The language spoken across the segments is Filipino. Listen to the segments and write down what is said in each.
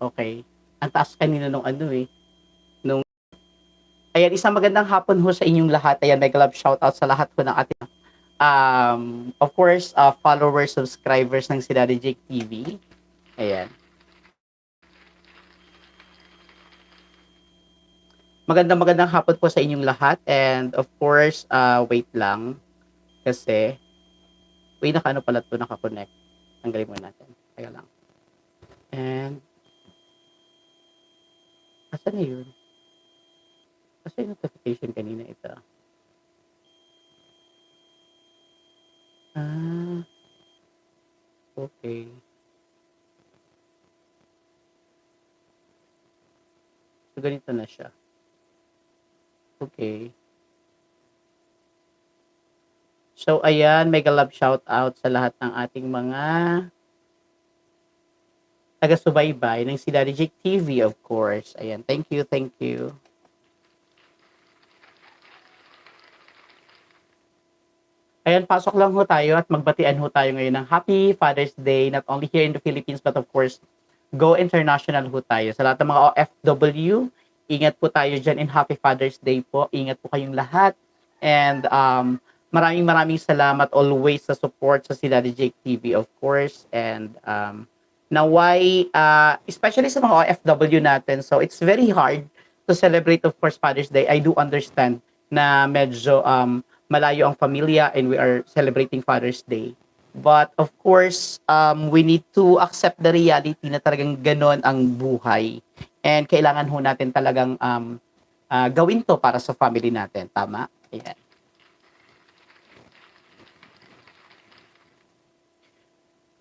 Okay. Ang taas kanina nung ano eh. Nung, ayan, isang magandang hapon ho sa inyong lahat. Ayan, mega love shoutout sa lahat po ng ating, of course, followers, subscribers ng si Daddy Jake TV. Ayan. Magandang hapon po sa inyong lahat. And of course, wait lang. Kasi, wait, naka-ano pala ito, naka-connect. Tanggalin muna natin. Kaya lang. And, asa na yun? Asa yung notification kanina ito? Ah, okay. So, ganito na siya. Okay. So, ayan, mega love shout out sa lahat ng ating mga taga-subaybay ng si Daddy Jake TV, of course. Ayan, thank you, thank you. Ayan, pasok lang ho tayo at magbatian ho tayo ngayon ng Happy Father's Day, not only here in the Philippines, but of course, go international ho tayo. Sa lahat ng mga OFW, ingat po tayo dyan in Happy Father's Day po. Ingat po kayong lahat. And maraming salamat always sa support sa si Daddy Jake TV, of course. And naway, especially sa mga OFW natin, so it's very hard to celebrate, of course, Father's Day. I do understand na medyo malayo ang pamilya and we are celebrating Father's Day. But of course, we need to accept the reality na talagang ganon ang buhay. And kailangan ho natin talagang gawin to para sa family natin. Tama? Ayan.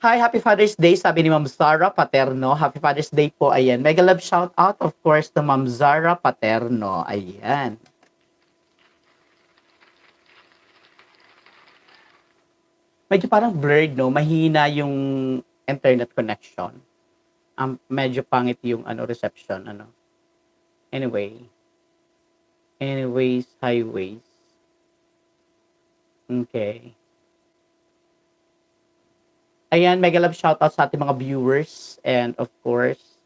Hi, Happy Father's Day, sabi ni Ma'am Zara Paterno. Happy Father's Day po, ayan. Mega love shout out, of course, to Ma'am Zara Paterno. Ayan. Medyo parang blurred, no? Mahina yung internet connection. Medyo pangit yung ano reception, ano. Anyway. Anyways, highways. Okay. Ayan, mega love shoutout sa ating mga viewers and of course,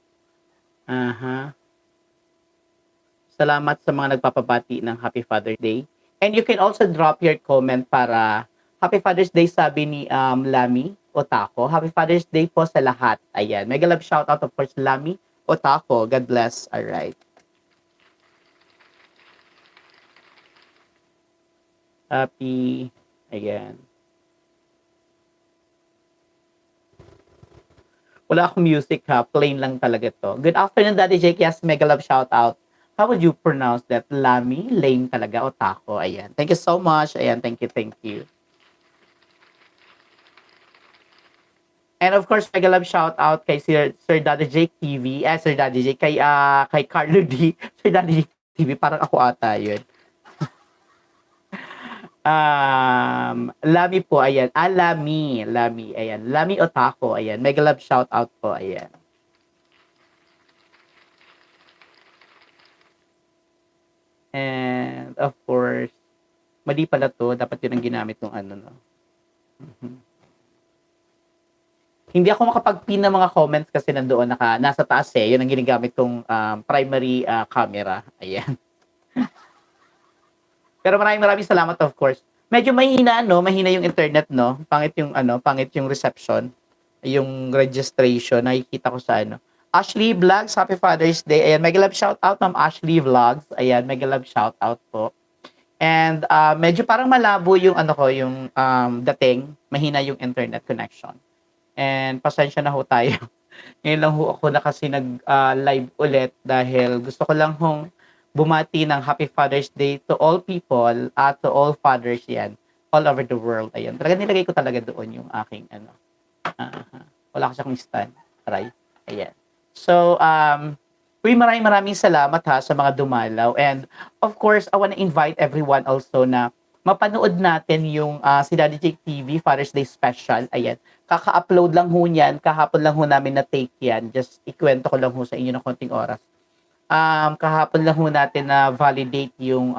salamat sa mga nagpapabati ng Happy Father's Day. And you can also drop your comment para Happy Father's Day, sabi ni Lami Otako. Happy Father's Day po sa lahat. Ayan, mega love shoutout of course Lami Otako. God bless. All right. Happy, ayan. Wala akong music ha, plain lang talaga to. Good afternoon, Daddy Jake. Yes, mega love shout out. How would you pronounce that? Lami? Lame talaga o taco? Ayan. Thank you so much. Ayan, thank you, thank you. And of course, mega love shout out kay Sir Daddy Jake TV. Sir Daddy Jake. Kay Carlo D. Sir Daddy Jake TV. Parang ako ata yun. Lami po, ayan. Lami, ayan. Lami Otako, ayan. Mega love shout out po, ayan. And of course, mali pala to. Dapat yun ang ginamit ng ano, no? Mm-hmm. Hindi ako makapag-pin ng mga comments kasi nandoon nasa taas eh. Yun ang ginagamit kong primary camera. Ayan. Pero maraming salamat of course. Medyo mahina no, mahina yung internet no. Pangit yung reception, yung registration nakikita ko sa ano. Ashley Vlogs, Happy Father's Day. Ayan, mega love shout out Ma'am Ashley Vlogs. Ayan, mega love shout out po. And medyo parang malabo yung ano ko, yung dating, mahina yung internet connection. And pasensya na ho tayo. Ngayon lang ho ako na kasi nag-live ulit dahil gusto ko lang hong bumati ng Happy Father's Day to all people at to all fathers yan all over the world. Ayan. Talaga nilagay ko talaga doon yung aking ano. Wala kasi akong stand. Try. Ayan. So, maraming salamat ha sa mga dumalaw. And of course, I wanna invite everyone also na mapanood natin yung si Daddy Jake TV Father's Day Special. Ayan. Kaka-upload lang ho niyan. Kahapon lang ho namin na-take yan. Just ikwento ko lang ho sa inyo ng konting oras. Kahapon lang ho natin na validate yung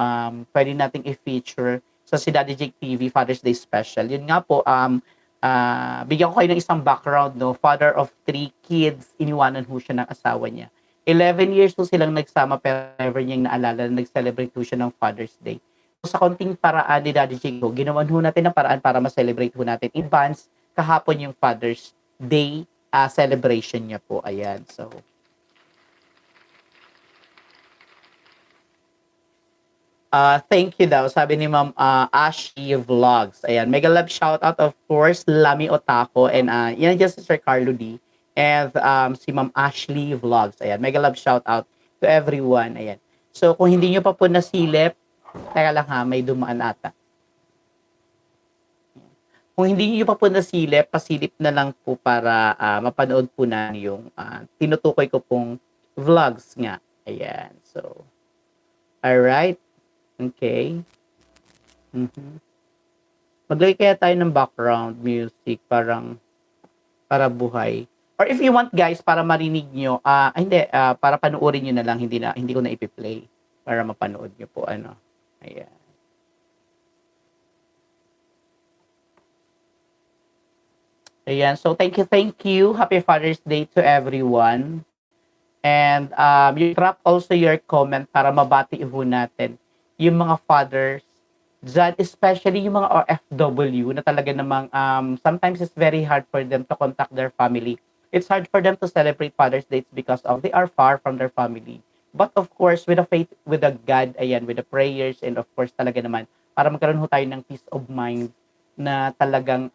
pwede nating i-feature sa si Daddy Jake TV Father's Day Special. Yun nga po, Bigyan ko kayo ng isang background, no? Father of 3 kids, iniwanan ho siya ng asawa niya. 11 years po silang nagsama pero never niyang naalala na nag-celebrate ho siya ng Father's Day. So, sa konting paraan ni Daddy Jake ho, ginawan ho natin ng paraan para ma-celebrate ho natin in advance kahapon yung Father's Day celebration niya po. Ayan. So, thank you daw, sabi ni Ma'am Ashley Vlogs. Ayan, mega love shout out of course, Lami Otako and yan dyan si Sir Carlo D and si Ma'am Ashley Vlogs. Ayan, mega love shout out to everyone. Ayan. So kung hindi nyo pa po nasilip, teka lang ha, may dumaan ata. Kung hindi nyo pa po nasilip, pasilip na lang po para mapanood po na yung tinutukoy ko pong vlogs nga. Ayan, so alright. Okay. Maglagay kaya tayo ng background music parang para buhay. Or if you want guys para marinig nyo, hindi, para panoorin nyo na lang, hindi ko na ipi-play para mapanood nyo po ano. Ayan. Ayan, so thank you. Happy Father's Day to everyone. And you drop also your comment para mabati ho natin yung mga fathers dyan, especially yung mga OFW na talaga namang sometimes it's very hard for them to contact their family. It's hard for them to celebrate Father's Day because of they are far from their family. But of course, with the faith, with the God, ayan, with the prayers, and of course talaga naman, para magkaroon ho tayo ng peace of mind na talagang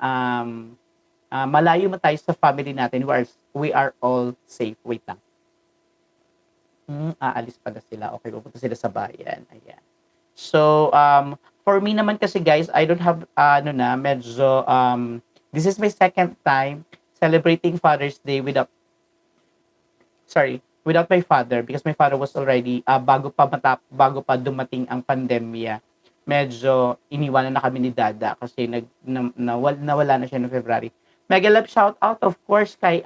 malayo man tayo sa family natin, we are all safe. Wait lang. Aalis pala sila. Okay, pupunta sila sa bayan. Ayan. So, for me naman kasi guys, I don't have, medyo, this is my second time celebrating Father's Day without my father because my father was already, bago pa dumating ang pandemya, medyo iniwanan na kami ni Dada kasi nawala na siya noong February. Mega love shout out of course kay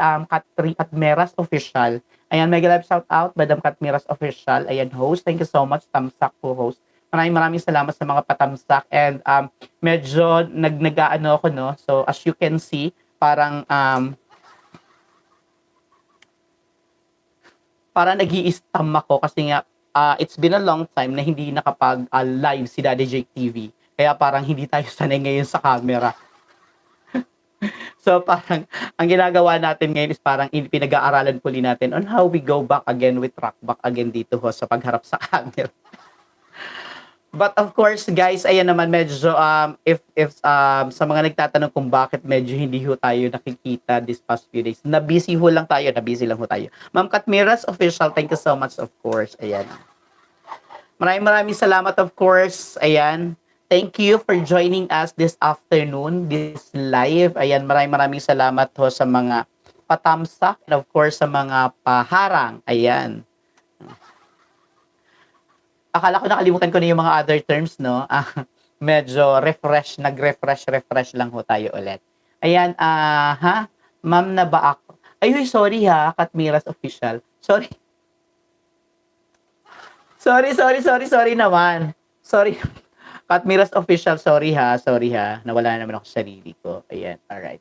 Katmeras Official. Ayan, mega love shout out Madam Katmeras Official. Ayan, host. Thank you so much, Tamsak po host. Maraming salamat sa mga patamsak and medyo nag-ano ako no. So as you can see, parang nag-i-stam ako kasi nga it's been a long time na hindi nakapag live si Daddy Jake TV. Kaya parang hindi tayo sanay ngayon sa camera. So parang ang ginagawa natin ngayon is parang pinag-aaralan puli natin on how we go back again, we track back again dito ho sa pagharap sa camera. But of course guys, ayan naman medyo if sa mga nagtatanong kung bakit medyo hindi ho tayo nakikita this past few days, na busy lang ho tayo. Ma'am Katmiras Official, thank you so much of course. Ayan. Maraming salamat of course. Ayan. Thank you for joining us this afternoon, this live. Ayan, maraming salamat ho sa mga patamsak and of course sa mga paharang. Ayan. Akala ko nakalimutan ko na yung mga other terms, no? Medyo nag-refresh lang ho tayo ulit. Ayan, ma'am na ba ako? Ay, sorry ha, Katmiras Official. Sorry. Sorry naman. Sorry. Katmiras Official, sorry ha. Nawala naman ako sa sarili ko. Ayan, alright.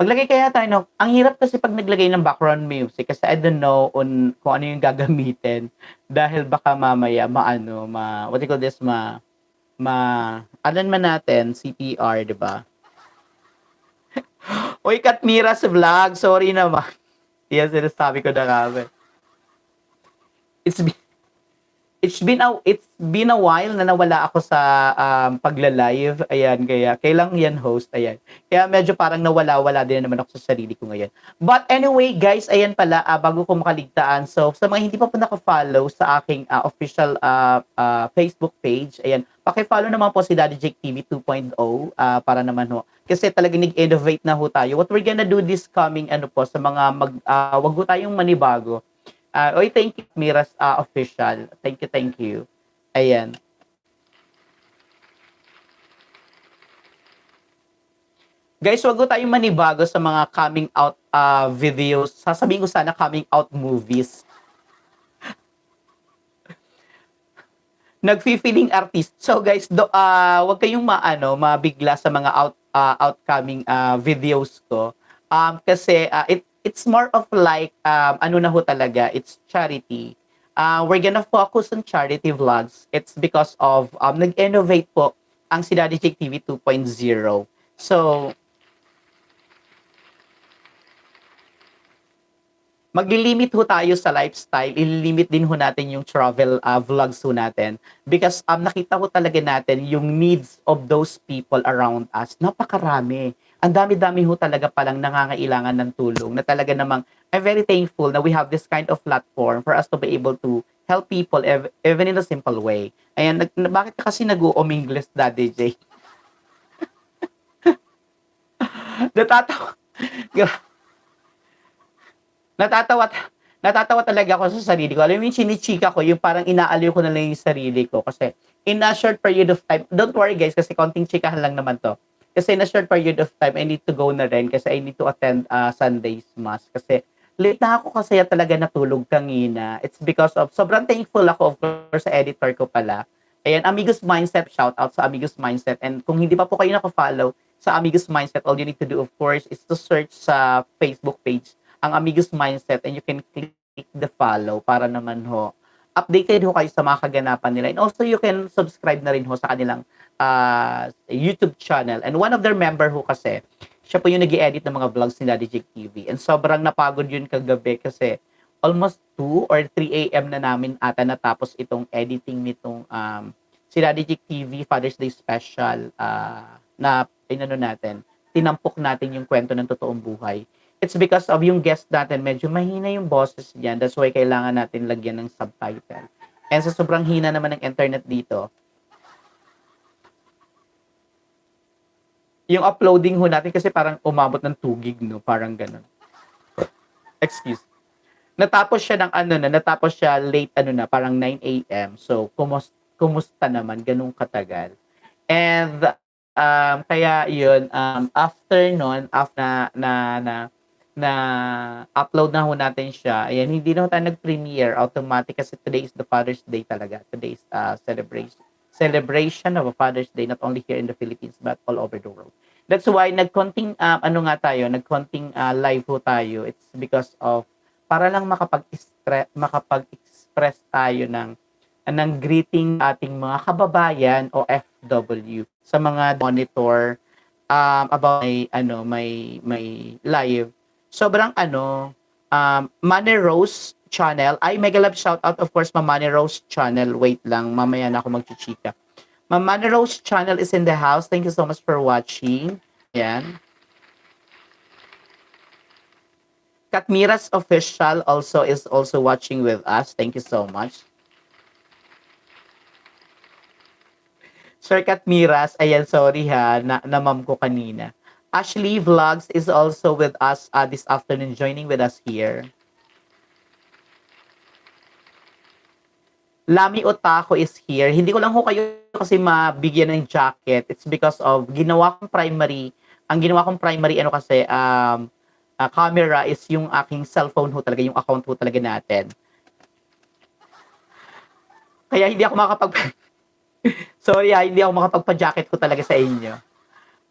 Maglagay kaya tayo, no? Ang hirap kasi pag naglagay ng background music kasi I don't know kung ano yung gagamitin dahil baka mamaya what do you call this, alan man natin, CPR, di ba? Uy, Katmira's vlog, sorry naman. Yan, sinasabi ko na kami. It's been a while na nawala ako sa pagla-live. Ayan, kaya kailang yan host. Ayan. Kaya medyo parang nawala din naman ako sa sarili ko ngayon. But anyway, guys, ayan pala, bago ko makaligtaan. So, sa mga hindi pa po naka-follow sa aking official Facebook page, ayan, paki-follow naman po si Daddy Jake TV 2.0 para naman ho. Kasi talagang nag-innovate na ho tayo. What we're gonna do this coming, sa mga wag ho tayong manibago. Thank you, Miras Official. Thank you. Ayan. Guys, wag ko tayong manibago sa mga coming out videos. Sasabihin ko sana coming out movies. Nagfi-feeling artist. So guys, wag kayong mabigla sa mga outcoming videos ko. Kasi it's more of like ano na ho talaga, it's charity. We're gonna focus on charity vlogs. It's because of nag-innovate po ang si Daddy Jake TV 2.0. So, magli-limit ho tayo sa lifestyle, ililimit din ho natin yung travel vlogs ho natin because nakita ko talaga natin yung needs of those people around us. Napakarami. Ang dami-dami ho talaga palang nangangailangan ng tulong na talaga namang I'm very thankful that we have this kind of platform for us to be able to help people even in a simple way. Ayan, bakit ka kasi nag-o-English, Daddy J? Natatawa. natatawa natatawa talaga ako sa sarili ko. Alam mo yung chinichika ko, yung parang inaaliw ko na lang yung sarili ko. Kasi in a short period of time, don't worry guys, kasi konting chikahan lang naman to. Kasi in a short period of time, I need to go na rin kasi I need to attend Sunday's Mass. Kasi late na ako kasi talaga natulog kanina. It's because of, sobrang thankful ako of course sa editor ko pala. Ayan, Amigos Mindset, shout out sa Amigos Mindset. And kung hindi pa po kayo naka-follow sa Amigos Mindset, all you need to do of course is to search sa Facebook page ang Amigos Mindset and you can click the follow para naman ho updated ho kayo sa mga kaganapan nila. And also you can subscribe na rin ho sa kanilang YouTube channel. And one of their member ho kasi, siya po yung nag-edit ng mga vlogs ni Daddy Jake TV. And sobrang napagod yun kagabi kasi almost 2 or 3 a.m. na namin ata natapos itong editing nitong si Daddy Jake TV Father's Day Special na inano natin, tinampok natin yung kwento ng totoong buhay. It's because of yung guest natin, medyo mahina yung boses niyan. That's why kailangan natin lagyan ng subtitle. And sa sobrang hina naman ng internet dito, yung uploading ho natin kasi parang umabot ng 2 gig, no? Parang ganun. Excuse. Natapos siya ng natapos siya late parang 9 a.m. So, kumusta naman? Ganun katagal. And, kaya yun, after nun, after na upload na ho natin siya. Ayan, hindi na ho tayo nag-premiere automatic kasi today is the Father's Day talaga. Today is celebration of a Father's Day not only here in the Philippines but all over the world. That's why nagkonting nagkonting live ho tayo. It's because of para lang makapag-express tayo ng greeting ating mga kababayan o FW sa mga monitor about may live. Sobrang Money Rose channel. Ay, mega love shout out of course, Ma'am Money Rose channel. Wait lang, mamaya na ako magchichika. Ma'am Money Rose channel is in the house. Thank you so much for watching. Ayan. Katmira's official also is also watching with us. Thank you so much. Sir Katmiras, ayan, sorry ha, na ma'am ko kanina. Ashley Vlogs is also with us this afternoon, joining with us here. Lami Otaku is here. Hindi ko lang ho kayo kasi mabigyan ng jacket. It's because of ang ginawa kong primary kasi camera is yung aking cellphone ho talaga, yung account ho talaga natin. Kaya hindi ako sorry hindi ako makapagpa-jacket ko talaga sa inyo.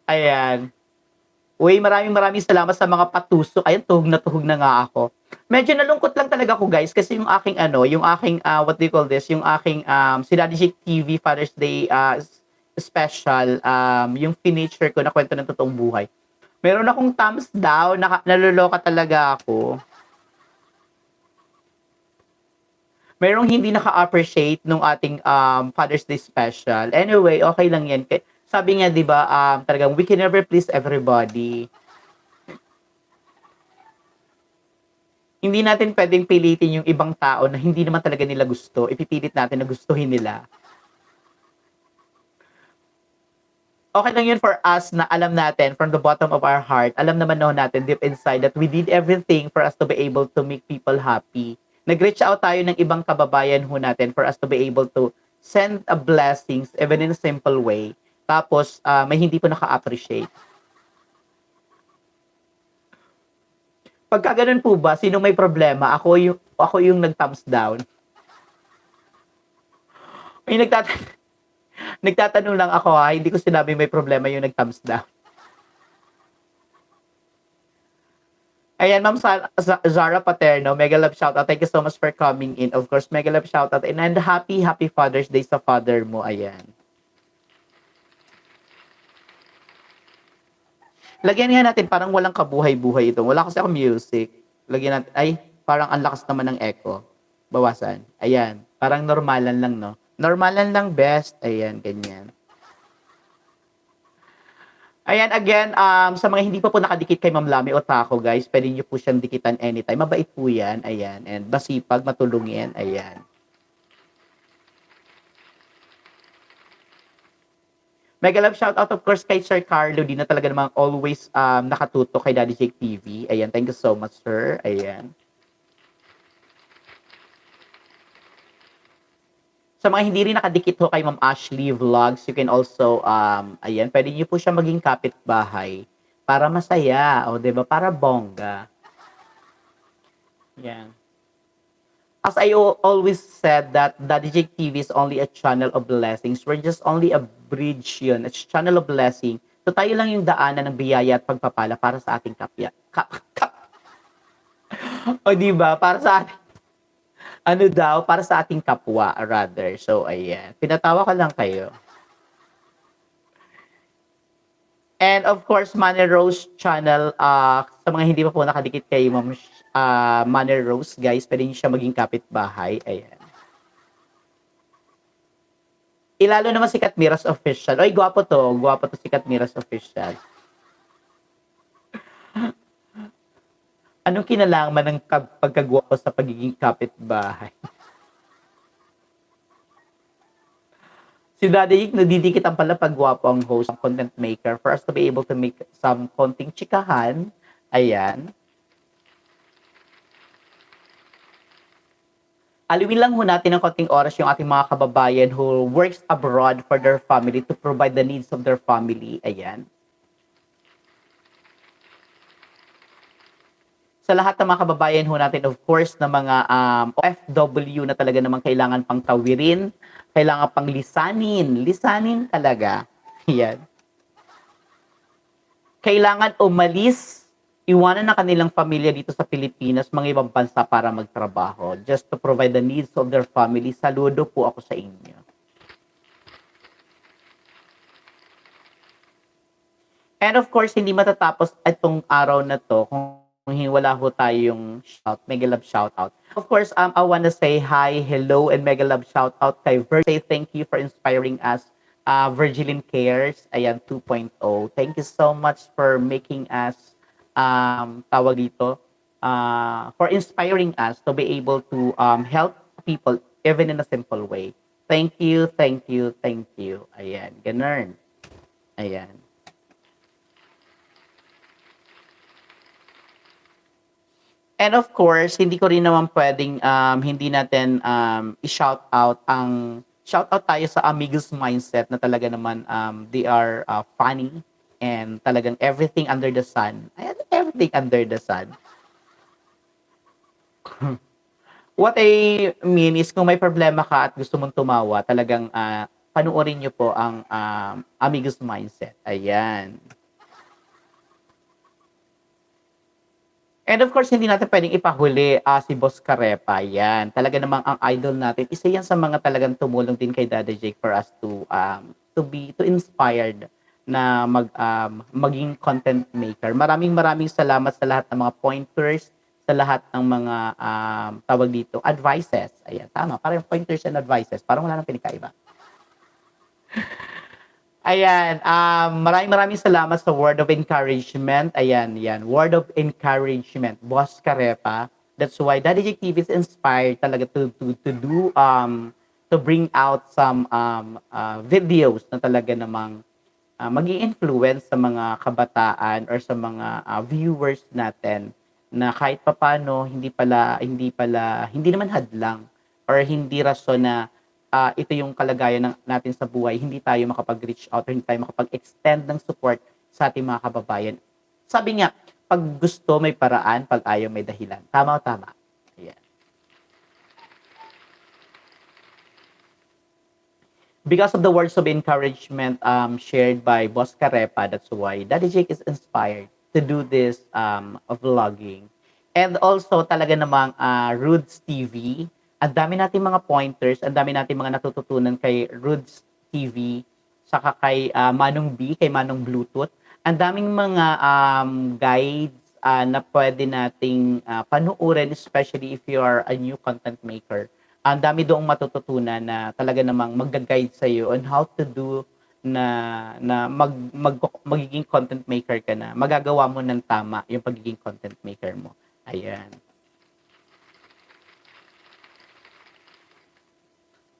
Ayan. Uy, maraming salamat sa mga patusok. Ayun, tuhog na nga ako. Medyo nalungkot lang talaga ako, guys, kasi yung aking what do you call this? Yung aking si Daddy Jake TV Father's Day special, yung finiture ko na kwento ng totoong buhay. Meron akong thumbs down, naloloka talaga ako. Merong hindi naka-appreciate nung ating Father's Day special. Anyway, okay lang yan. Sabi nga, di ba, talagang we can never please everybody. Hindi natin pwedeng pilitin yung ibang tao na hindi naman talaga nila gusto. Ipipilit natin na gustuhin nila. Okay lang yun for us na alam natin from the bottom of our heart, alam naman natin deep inside that we did everything for us to be able to make people happy. Nag-reach out tayo ng ibang kababayan ho natin for us to be able to send a blessings even in a simple way. Tapos, may hindi po naka-appreciate. Pagka ganun po ba, sino may problema? Ako yung nag-thumbs down. May nagtatanong lang ako hindi ko sinabi may problema yung nag-thumbs down. Ayan, Ma'am Zara Paterno, mega love shoutout. Thank you so much for coming in. Of course, mega love shoutout. And happy Father's Day sa father mo. Ayan. Lagyan nga natin parang walang kabuhay-buhay ito. Wala kasi ako music. Lagyan natin, ay, parang ang lakas naman ng echo. Bawasan. Ayan. Parang normalan lang, no? Normalan lang best. Ayan, ganyan. Ayan, again, sa mga hindi pa po nakadikit kay Ma'am Lami Otaco, guys, pwede niyo po siyang dikitan anytime. Mabait po yan. Ayan. And masipag, matulungin. Ayan. Mega love shout out of course kay Sir Carlo, di na talaga namang always nakatuto kay Daddy Jake TV. Ayan, thank you so much, sir. Ayan. Sa mga hindi rin nakadikit ho kay Ma'am Ashley Vlogs, you can also, ayan, pwede niyo po siya maging kapitbahay para masaya, o 'di ba? Para bongga. Yan. As I always said that Daddy Jake TV is only a channel of blessings. We're just only a bridge yun. It's channel of blessing. So tayo lang yung daanan ng biyaya at pagpapala para sa ating o di ba? Para sa ating, ano daw, para sa ating kapwa rather. So ayan, pinatawa ko lang kayo. And of course, Manny Rose channel, sa mga hindi pa po nakadikit kay Ma'am Manny Rose, guys, pwede niyo siya maging kapitbahay. Ayan. Ilalo naman si Katmiras Official. Oy, gwapo to. Gwapo to si Katmiras Official. Anong kinalaman ng pagkagwapo sa pagiging kapitbahay? Si Daddy Yik, nadidikitan pala pag gwapo ang host, ang content maker, for us to be able to make some konting chikahan. Ayan. Aliwin lang ho natin ng konting oras yung ating mga kababayan who works abroad for their family to provide the needs of their family. Ayan. Sa lahat ng mga kababayan ho natin, of course, na mga OFW na talaga naman kailangan pang tawirin, kailangan pang lisanin talaga. Yan. Kailangan umalis, iwanan na kanilang pamilya dito sa Pilipinas, mga ibang bansa para magtrabaho, just to provide the needs of their family. Saludo po ako sa inyo. And of course, hindi matatapos itong araw na to kung wala ho tayong mega love shout out. Of course, I want to say hi, hello, and mega love shout out kay Say thank you for inspiring us. Virgilin Cares, ayan, 2.0. Thank you so much for making us, tawag dito, for inspiring us to be able to help people even in a simple way. Thank you, thank you, thank you. Ayan, ganun. Ayan. And of course, hindi ko rin naman pwedeng hindi natin i-shout out shout out tayo sa Amigos Mindset na talaga naman they are funny and talagang everything under the sun. Ayan, everything under the sun. What I mean is kung may problema ka at gusto mong tumawa, talagang panuorin niyo po ang Amigos Mindset. Ayan. And of course, hindi natin pwedeng ipahuli si Boss Carepa. Yan. Talaga namang ang idol natin. Isa yan sa mga talagang tumulong din kay Daddy Jake for us to inspired na maging content maker. Maraming salamat sa lahat ng mga pointers, sa lahat ng mga tawag dito, advices. Ayan, tama. Parang pointers and advices. Parang wala nang pinakaiba. Ayan, maraming salamat sa word of encouragement. Ayan, yan, word of encouragement, Boss Carepa. That's why Daddy Jake TV is inspired talaga to do to bring out some videos na talaga namang magi-influence sa mga kabataan or sa mga viewers natin na kahit papaano hindi naman hadlang or hindi rason na ito yung kalagayan natin sa buhay, hindi tayo makapag-reach out or hindi tayo makapag-extend ng support sa ating mga kababayan. Sabi nga, pag gusto may paraan, pag ayaw may dahilan. Tama o tama? Ayan. Because of the words of encouragement shared by Boss Carepa, that's why Daddy Jake is inspired to do this vlogging. And also talaga namang Roods TV. Ang dami nating mga pointers, ang dami nating mga natututunan kay Roods TV, saka kay Manong B, kay Manong Bluetooth. Ang daming mga guides na pwede nating panuorin, especially if you are a new content maker. Ang dami doong matututunan na talaga namang mag-guide sa iyo on how to do magiging content maker ka na. Magagawa mo ng tama yung pagiging content maker mo. Ayan.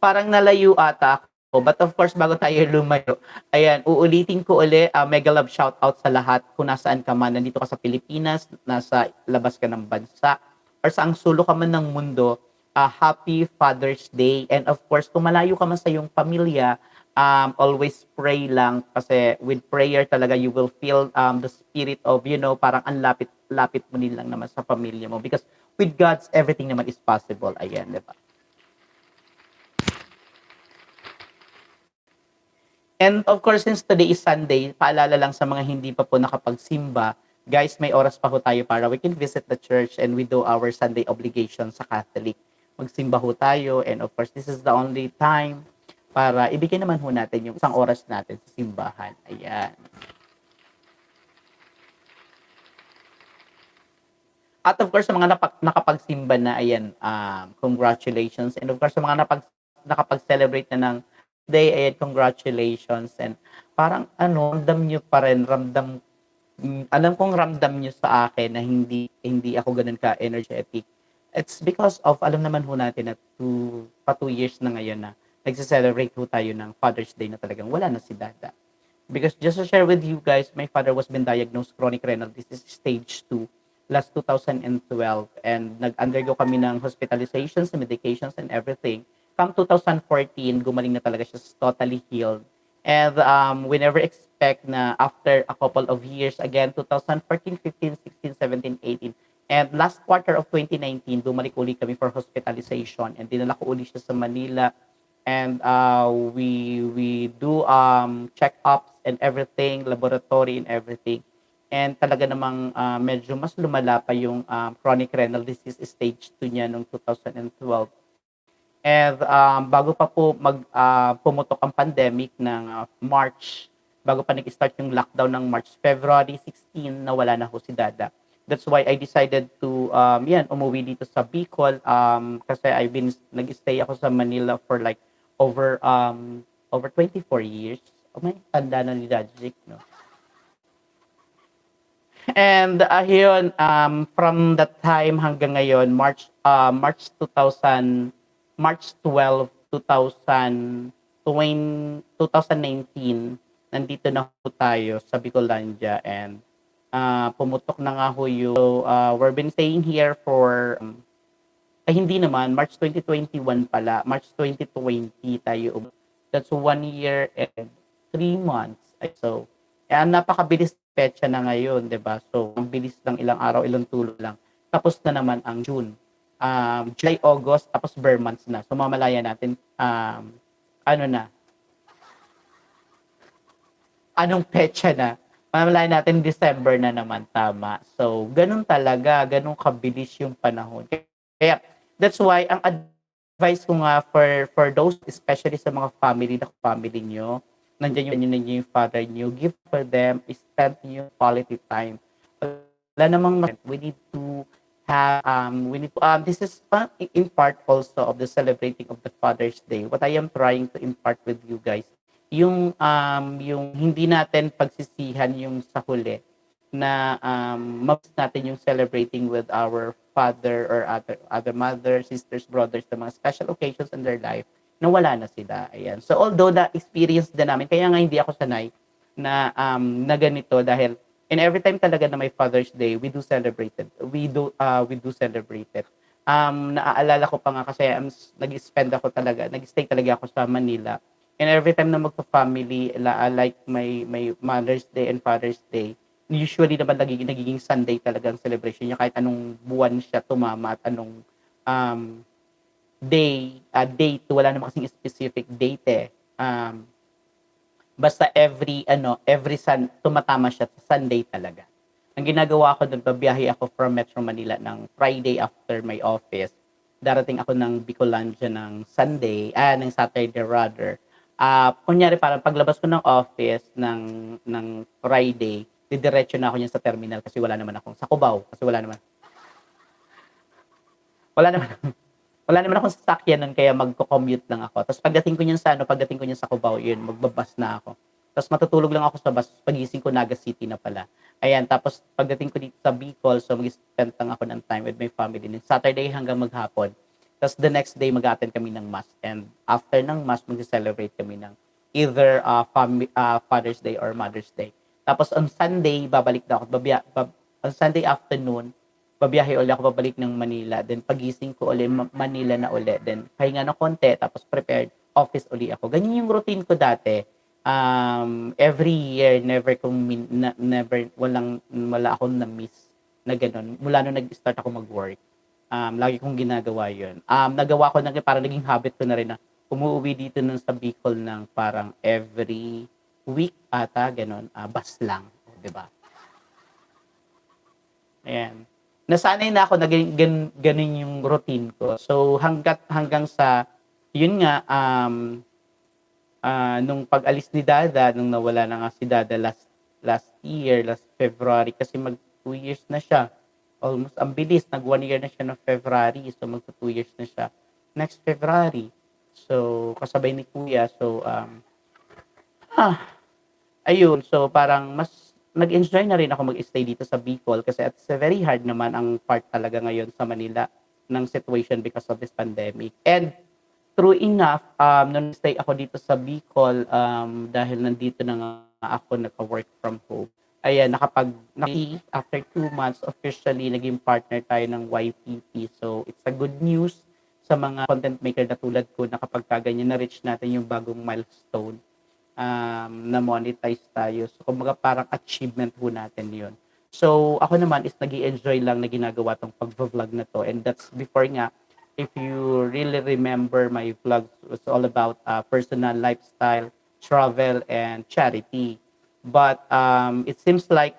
Parang nalayo ata ako. But of course, bago tayo lumayo, ayan, uulitin ko uli, mega love shoutout sa lahat kung nasaan ka man. Nandito ka sa Pilipinas, nasa labas ka ng bansa, or saang sulok ka man ng mundo, happy Father's Day. And of course, kung malayo ka man sa iyong pamilya, always pray lang kasi with prayer talaga you will feel the spirit of, parang ang lapit mo din lang naman sa pamilya mo because with God's everything naman is possible. Ayan, di ba? And of course, since today is Sunday, paalala lang sa mga hindi pa po nakapagsimba, guys, may oras pa po tayo para we can visit the church and we do our Sunday obligation sa Catholic. Magsimba ho tayo and of course, this is the only time para ibigay naman ho natin yung isang oras natin sa simbahan. Ayan. At of course, sa mga nakapagsimba na, ayan, congratulations. And of course, sa mga nakapag-celebrate na ng day, ayan, congratulations. And parang ramdam nyo pa rin, alam kong ramdam nyo sa akin na hindi ako ganun ka-energetic. It's because of, alam naman ho natin na 2 years na ngayon na nagse-celebrate ho tayo ng Father's Day na talagang wala na si Dada. Because just to share with you guys, my father was been diagnosed chronic renal disease stage 2 last 2012 and nag-undergo kami ng hospitalizations, medications and everything. Come 2014, gumaling na talaga siya, totally healed. And we never expect na after a couple of years, again, 2014, 15, 16, 17, 18, and last quarter of 2019, bumalik uli kami for hospitalization and dinala ko uli siya sa Manila and we do check-ups and everything, laboratory and everything. And talaga namang medyo mas lumala pa yung chronic renal disease stage 2 niya noong 2012. And bago pa po pumutok ang pandemic ng March, bago pa nag-start yung lockdown ng March, February 16, nawala na ho si Dada. That's why I decided to umuwi dito sa Bicol kasi nag-stay ako sa Manila for like over 24 years. Oh, may tanda na ni Dajic, no? And yun, from that time hanggang ngayon, March 2000, March 12, 2019, nandito na ho tayo sa Bicolandia and pumutok na nga ho yung, we've been staying here for, ay hindi naman, March 2021 pala, March 2020 tayo. That's 1 year and 3 months. So, napakabilis petsa na ngayon, 'di ba? So, ang bilis lang, ilang araw, ilang tulo lang. Tapos na naman ang June. July, August, tapos bare months na. So, mamalaya natin anong petsa na. Mamalaya natin December na naman, tama. So, ganun talaga, ganun kabilis yung panahon. Kaya that's why ang advice ko nga for those, especially sa mga family nyo, nandiyan yung father nyo, give for them, spend yung quality time. Wala namang, we need to have, this is in part also of the celebrating of the Father's Day. What I am trying to impart with you guys, yung hindi natin pagsisihan yung sa huli, na mas natin yung celebrating with our father or other mothers, sisters, brothers, the mga special occasions in their life, na wala na sila. Ayan. So although na-experience din namin, kaya nga hindi ako sanay na ganito dahil and every time talaga na may Father's Day, we do celebrate it. We do celebrate it. Naaalala ko pa nga kasi nag-stay talaga ako sa Manila. And every time na magpa-family, like may Mother's Day and Father's Day, usually naman nagiging Sunday talaga ang celebration niya kahit anong buwan siya tumama at anong date, wala namang kasing specific date eh. Basta every tumatama siya sa Sunday talaga. Ang ginagawa ko do'n, babiyahe ako from Metro Manila ng Friday after my office. Darating ako ng Bicolandia ng ng Saturday rather. Kunyari parang paglabas ko ng office ng Friday, didiretso na ako niyan sa terminal kasi wala naman akong sa Cubao kasi wala naman wala naman akong sasakyan nun kaya magko-commute lang ako. Tapos pagdating ko niyan sa Cubao, yun, magbabas na ako. Tapos matutulog lang ako sa bus, pagising ko Naga City na pala. Ayan, tapos pagdating ko dito sa Bicol, so mag-spend lang ako ng time with my family din. Saturday hanggang maghapon. Tapos the next day, mag-attend kami ng Mass. And after ng Mass, mag-celebrate kami ng either Father's Day or Mother's Day. Tapos on Sunday, babalik na ako. On Sunday afternoon, babiyahe ulit ako pabalik ng Manila. Then pagising ko ulit, Manila na ulit. Then pahinga ng konti, tapos prepared, office ulit ako. Ganyan yung routine ko dati. Every year, wala akong na-miss na ganun. Mula nung nag-start ako mag-work, lagi kong ginagawa yun. Nagawa ko na, parang naging habit ko na rin na umuwi dito nun sa Bicol ng parang every week ata, ganun, bus lang. Di ba? Ayan. Nasanay na ako na ganun yung routine ko. So hanggang sa yun nga nung pag-alis ni Dada, nung nawala na nga si Dada last February kasi mag 2 years na siya. Almost ang bilis, nag 1 year na siya ng February. So magto 2 years na siya next February. So kasabay ni Kuya. So ayun, so parang mas nag-enjoy na rin ako mag-stay dito sa Bicol kasi it's very hard naman ang part talaga ngayon sa Manila ng situation because of this pandemic. And true enough, nung stay ako dito sa Bicol, dahil nandito na nga ako naka-work from home, ayan, after 2 months, officially naging partner tayo ng YPP. So it's a good news sa mga content maker na tulad ko na kapag kaganyan na-reach natin yung bagong milestone, na monetize tayo. So, kumbaga parang achievement ho natin yun. So, ako naman is nag-i-enjoy lang na ginagawa tong pag-vlog na to. And that's before nga, if you really remember my vlogs, it's all about personal lifestyle, travel, and charity. But it seems like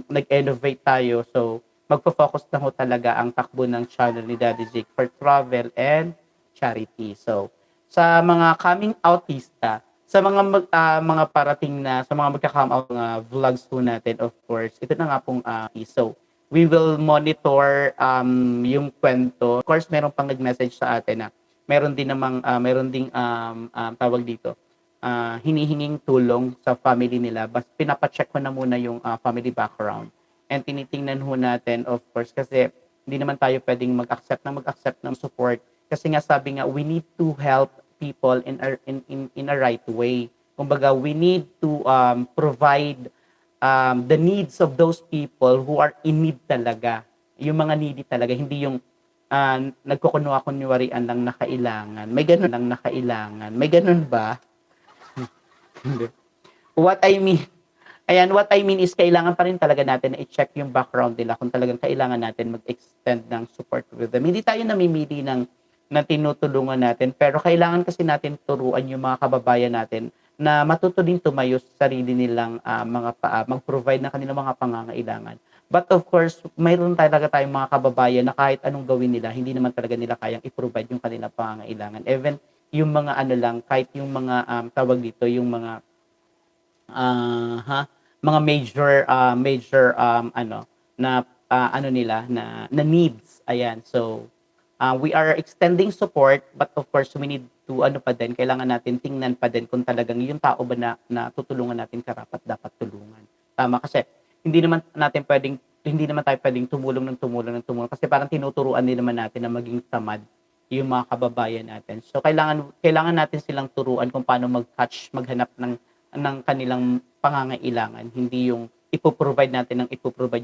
nag-innovate tayo. So, magpo-focus na ho talaga ang takbo ng channel ni Daddy Jake for travel and charity. So, sa mga coming outista, sa mga parating na, sa mga magka-come out na vlogs po natin, of course, ito na nga pong so, we will monitor yung kwento. Of course, meron pang nag-message sa atin na meron ding tawag dito, hinihinging tulong sa family nila. Bas pinapacheck ko na muna yung family background. And tinitingnan ho natin, of course, kasi hindi naman tayo pwedeng mag-accept ng support. Kasi nga sabi nga, we need to help people in a right way. Kumbaga, we need to provide the needs of those people who are in need talaga. Yung mga needy talaga, hindi yung nagkukunwa-kunwarian lang na kailangan. May ganun ba? What I mean, what I mean is kailangan pa rin talaga natin na i-check yung background nila kung talagang kailangan natin mag-extend ng support with them. Hindi tayo namimili na tinutulungan natin, pero kailangan kasi natin turuan yung mga kababayan natin na matuto din tumayo sa sarili nilang mag-provide ng kanilang mga pangangailangan. But of course, mayroon talaga tayong mga kababayan na kahit anong gawin nila, hindi naman talaga nila kayang i-provide yung kanilang pangangailangan. Even yung mga kahit yung mga tawag dito, yung mga mga major nila na needs. Ayan. So we are extending support, but of course we need to kailangan natin tingnan pa din kung talagang yung tao ba na tutulungan natin karapat dapat tulungan. Tama, kasi hindi naman tayo pwedeng tumulong kasi parang tinuturuan din naman natin na maging tamad yung mga kababayan natin. So kailangan natin silang turuan kung paano maghanap ng kanilang pangangailangan, hindi yung ipoprovide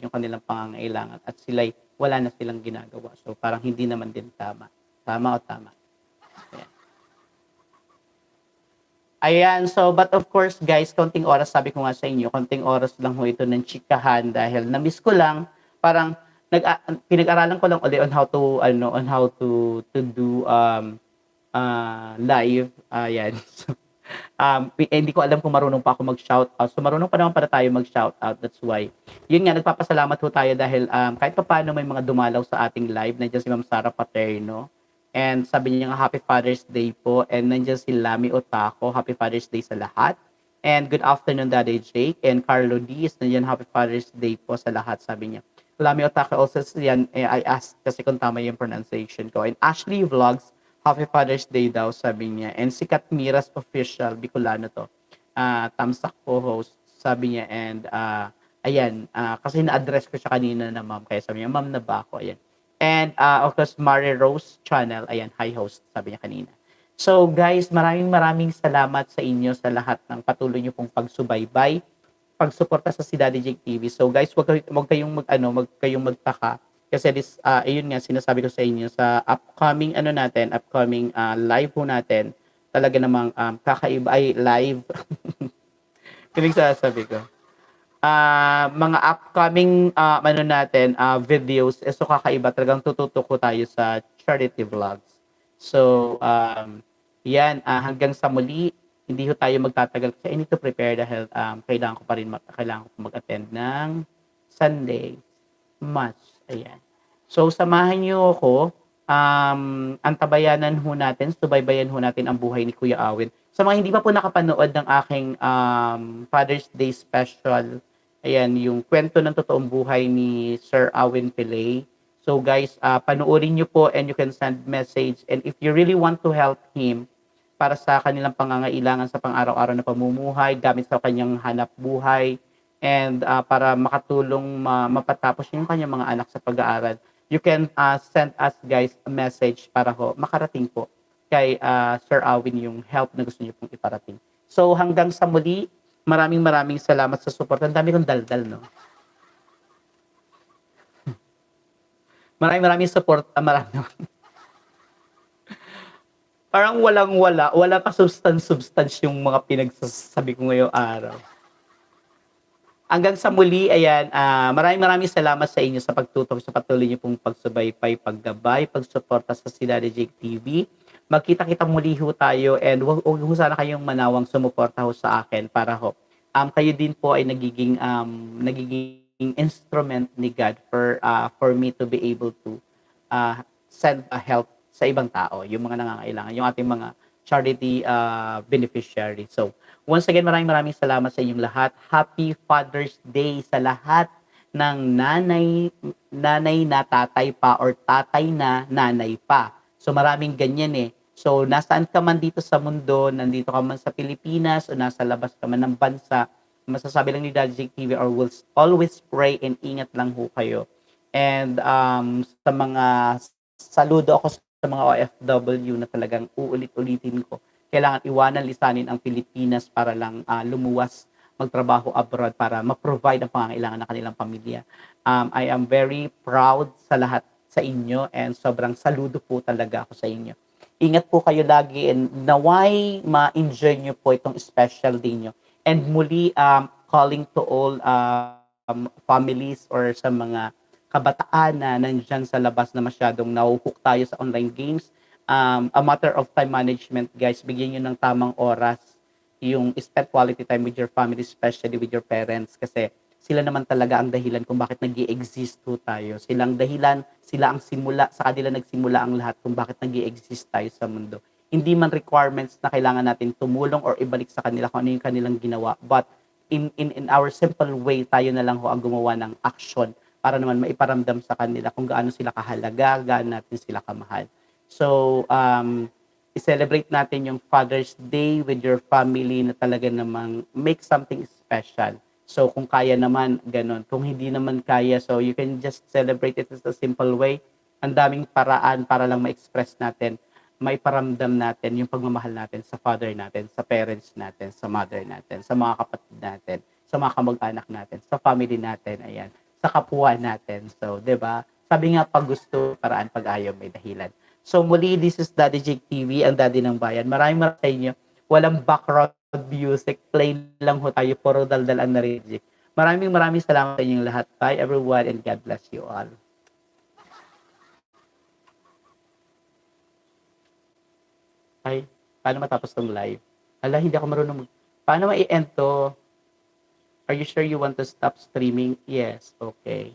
yung kanilang pangangailangan at wala na silang ginagawa. So parang hindi naman din tama. Tama o tama? Ayan, so but of course guys, konting oras, sabi ko nga sa inyo, konting oras lang ho ito ng chikahan dahil na-miss ko lang, parang pinag-aralan ko lang ulit on how to do live. Ayan. Hindi ko alam kung marunong pa ako mag-shoutout. So, marunong pa naman para tayo mag-shoutout. That's why. Yun nga, nagpapasalamat ho tayo dahil kahit pa paano may mga dumalaw sa ating live. Nandiyan si Ma'am Sara Paterno. And sabi niya nga, Happy Father's Day po. And nandiyan si Lami Otako. Happy Father's Day sa lahat. And good afternoon, Daddy Jake. And Carlo Diaz, nandiyan, Happy Father's Day po sa lahat, sabi niya. Lami Otako also yan, I asked kasi kung tama yung pronunciation ko. And Ashley Vlogs, Happy Father's Day daw, sabi niya. And si Kat Miras Official, Bicolano to. Tamsak co-host, sabi niya. And ayan, kasi na-address ko siya kanina na ma'am. Kaya sabi niya, ma'am na ba ako? Ayan. And of course, Mari Rose Channel, ayan, hi host, sabi niya kanina. So guys, maraming salamat sa inyo sa lahat ng patuloy niyo pong pagsubaybay, pagsuporta sa Si Daddy Jake TV. So guys, wag kayong magtaka kasi ayun nga sinasabi ko sa inyo sa upcoming live ho natin, talaga namang kakaiba ay live. Kinig sasabi ko. Mga upcoming videos, so kakaiba, talagang tututok ko tayo sa charity vlogs. So yan, hanggang sa muli, hindi ho tayo magtatagal kasi I need to prepare dahil kailangan ko mag-attend ng Sunday Mass. Ayan. So samahan niyo ako, antabayanan ho natin, subaybayan ho natin ang buhay ni Kuya Awin. Sa mga hindi pa po nakapanood ng aking Father's Day special, ayan, yung kwento ng totoong buhay ni Sir Awin Pillay. So guys, panoorin niyo po and you can send message. And if you really want to help him para sa kanilang pangangailangan sa pang-araw-araw na pamumuhay, gamit sa kanyang hanap buhay, and para makatulong mapatapos yung kanyang mga anak sa pag-aaral, you can send us guys a message para ho makarating po kay Sir Awin yung help na gusto niyo pong iparating. So hanggang sa muli, maraming salamat sa support. Ang dami kong daldal, no? Maraming support. Parang wala pa substance yung mga pinagsasabi ko ngayong araw. Hanggang sa muli, ayan, maraming salamat sa inyo sa pagtutok, sa patuloy niyo pong pagsubaybay, paggabay, pagsuporta sa Si Daddy Jake TV. Magkita-kita muli ho tayo and wag ho sana kayong manawang sumuporta ho sa akin para ho kayo din po ay nagiging instrument ni God for me to be able to send a help sa ibang tao, yung mga nangangailangan, yung ating mga charity beneficiary. So, once again, maraming salamat sa inyong lahat. Happy Father's Day sa lahat ng nanay na tatay pa or tatay na nanay pa. So, maraming ganyan eh. So, nasaan ka man dito sa mundo, nandito ka man sa Pilipinas o nasa labas ka man ng bansa, masasabi lang ni Daddy Jake TV or will always pray and ingat lang ho kayo. And sa mga saludo ako sa mga OFW na talagang uulit-ulitin ko. Kailangan iwanan, lisanin ang Pilipinas para lang lumuwas, magtrabaho abroad para ma-provide ang pangangailangan ng kanilang pamilya. I am very proud sa lahat sa inyo and sobrang saludo po talaga ako sa inyo. Ingat po kayo lagi and naway ma-enjoy nyo po itong special day nyo. And muli, calling to all families or sa mga kabataan na nandiyan sa labas na masyadong nahuhook tayo sa online games. A matter of time management, guys. Bigyan nyo ng tamang oras yung spend quality time with your family, especially with your parents. Kasi sila naman talaga ang dahilan kung bakit nag-i-exist po tayo. Silang dahilan, sila ang simula, sa kanila nagsimula ang lahat kung bakit nag-i-exist tayo sa mundo. Hindi man requirements na kailangan natin tumulong or ibalik sa kanila kung ano yung kanilang ginawa. But in our simple way, tayo na lang ho ang gumawa ng action para naman maiparamdam sa kanila kung gaano sila kahalaga, gaano natin sila kamahal. So, i-celebrate natin yung Father's Day with your family na talaga namang make something special. So, kung kaya naman, ganun. Kung hindi naman kaya, so you can just celebrate it as a simple way. Ang daming paraan para lang ma-express natin, maiparamdam natin yung pagmamahal natin sa father natin, sa parents natin, sa mother natin, sa mga kapatid natin, sa mga kamag-anak natin, sa family natin, ayan, sa kapwa natin. So, 'di ba? Sabi nga, pag gusto, paraan, pag ayaw, may dahilan. So, muli, this is Daddy Jake TV, ang daddy ng bayan. Maraming sa inyo. Walang background music, plain lang ho tayo, puro daldal ang narinig. Maraming salamat sa inyong lahat. Bye everyone and God bless you all. Ay, paano matapos tong live? Ala, hindi ako marunong paano ma-e-end 'to? Are you sure you want to stop streaming? Yes, okay.